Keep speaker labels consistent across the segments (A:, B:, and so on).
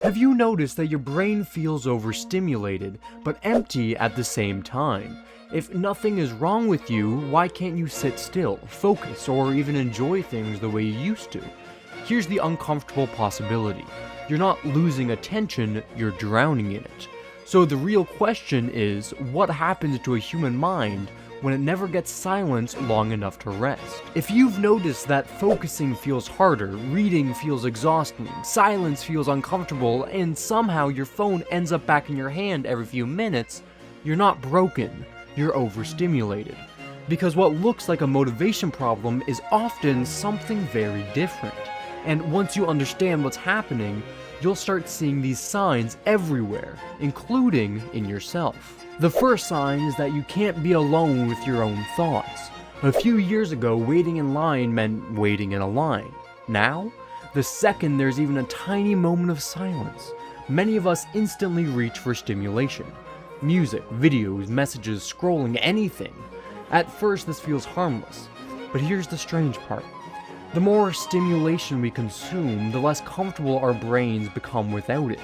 A: Have you noticed that your brain feels overstimulated, but empty at the same time? If nothing is wrong with you, why can't you sit still, focus, or even enjoy things the way you used to? Here's the uncomfortable possibility. You're not losing attention, you're drowning in it. So the real question is, what happens to a human mind when it never gets silence long enough to rest? If you've noticed that focusing feels harder, reading feels exhausting, silence feels uncomfortable, and somehow your phone ends up back in your hand every few minutes, you're not broken, you're overstimulated. Because what looks like a motivation problem is often something very different. And once you understand what's happening, you'll start seeing these signs everywhere, including in yourself. The first sign is that you can't be alone with your own thoughts. A few years ago, waiting in line meant waiting in a line. Now, the second there's even a tiny moment of silence, many of us instantly reach for stimulation. Music, videos, messages, scrolling, anything. At first this feels harmless, but here's the strange part. The more stimulation we consume, the less comfortable our brains become without it,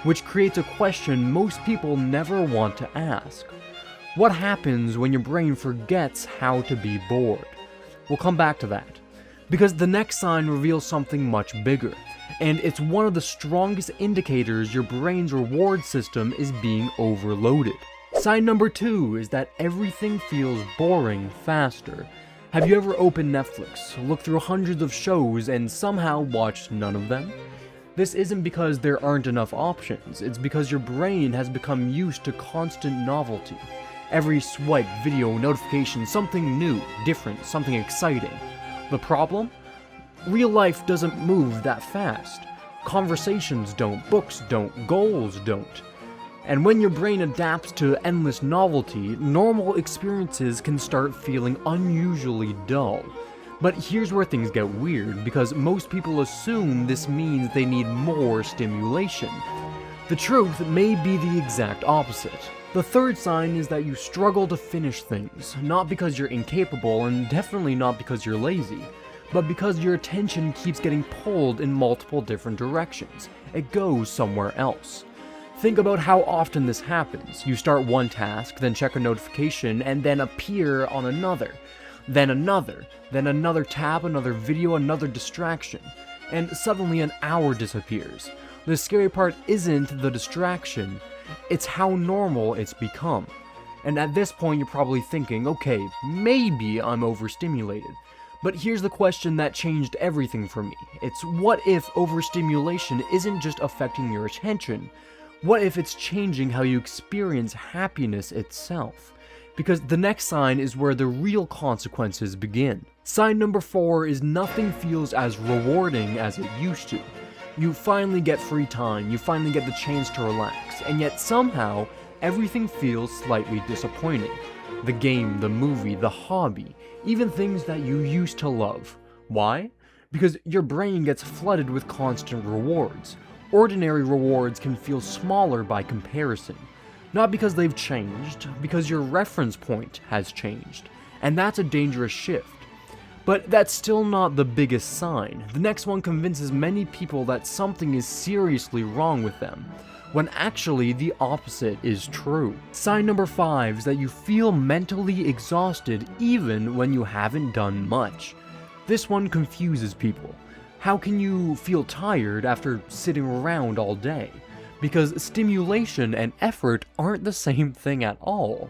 A: which creates a question most people never want to ask. What happens when your brain forgets how to be bored? We'll come back to that, because the next sign reveals something much bigger, and it's one of the strongest indicators your brain's reward system is being overloaded. Sign number 2 is that everything feels boring faster. Have you ever opened Netflix, looked through hundreds of shows, and somehow watched none of them? This isn't because there aren't enough options, it's because your brain has become used to constant novelty. Every swipe, video, notification, something new, different, something exciting. The problem? Real life doesn't move that fast. Conversations don't, books don't, goals don't. And when your brain adapts to endless novelty, normal experiences can start feeling unusually dull. But here's where things get weird, because most people assume this means they need more stimulation. The truth may be the exact opposite. The third sign is that you struggle to finish things, not because you're incapable and definitely not because you're lazy, but because your attention keeps getting pulled in multiple different directions. It goes somewhere else. Think about how often this happens. You start one task, then check a notification, and then appear on another. Then another tab, another video, another distraction. And suddenly an hour disappears. The scary part isn't the distraction, it's how normal it's become. And at this point you're probably thinking, okay, maybe I'm overstimulated. But here's the question that changed everything for me. It's what if overstimulation isn't just affecting your attention? What if it's changing how you experience happiness itself? Because the next sign is where the real consequences begin. Sign number 4 is nothing feels as rewarding as it used to. You finally get free time, you finally get the chance to relax, and yet somehow everything feels slightly disappointing. The game, the movie, the hobby, even things that you used to love. Why? Because your brain gets flooded with constant rewards. Ordinary rewards can feel smaller by comparison. Not because they've changed, because your reference point has changed. And that's a dangerous shift. But that's still not the biggest sign. The next one convinces many people that something is seriously wrong with them, when actually the opposite is true. Sign number 5 is that you feel mentally exhausted even when you haven't done much. This one confuses people. How can you feel tired after sitting around all day? Because stimulation and effort aren't the same thing at all.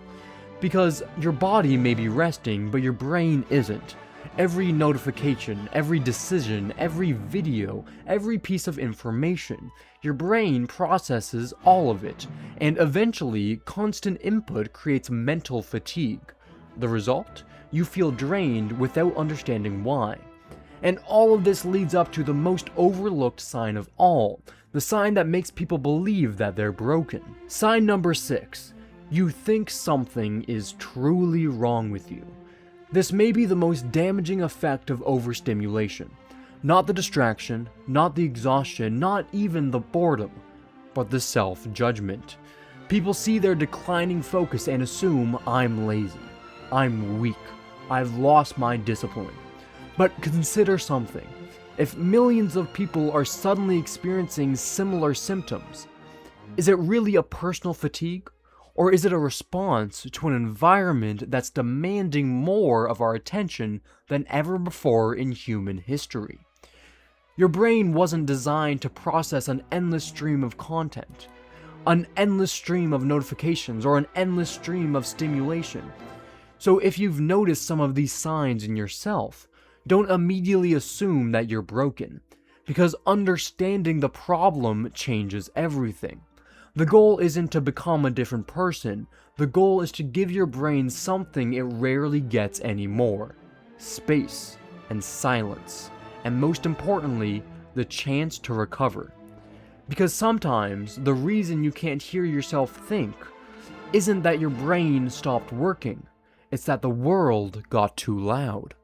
A: Because your body may be resting, but your brain isn't. Every notification, every decision, every video, every piece of information, your brain processes all of it, and eventually, constant input creates mental fatigue. The result? You feel drained without understanding why. And all of this leads up to the most overlooked sign of all, the sign that makes people believe that they're broken. Sign number 6. You think something is truly wrong with you. This may be the most damaging effect of overstimulation. Not the distraction, not the exhaustion, not even the boredom, but the self-judgment. People see their declining focus and assume I'm lazy, I'm weak, I've lost my discipline. But consider something. if millions of people are suddenly experiencing similar symptoms? Is it really a personal fatigue? Or is it a response to an environment that's demanding more of our attention than ever before in human history? Your brain wasn't designed to process an endless stream of content, an endless stream of notifications, or an endless stream of stimulation. So if you've noticed some of these signs in yourself, don't immediately assume that you're broken, because understanding the problem changes everything. The goal isn't to become a different person, the goal is to give your brain something it rarely gets anymore: space and silence, and most importantly, the chance to recover. Because sometimes the reason you can't hear yourself think isn't that your brain stopped working, it's that the world got too loud.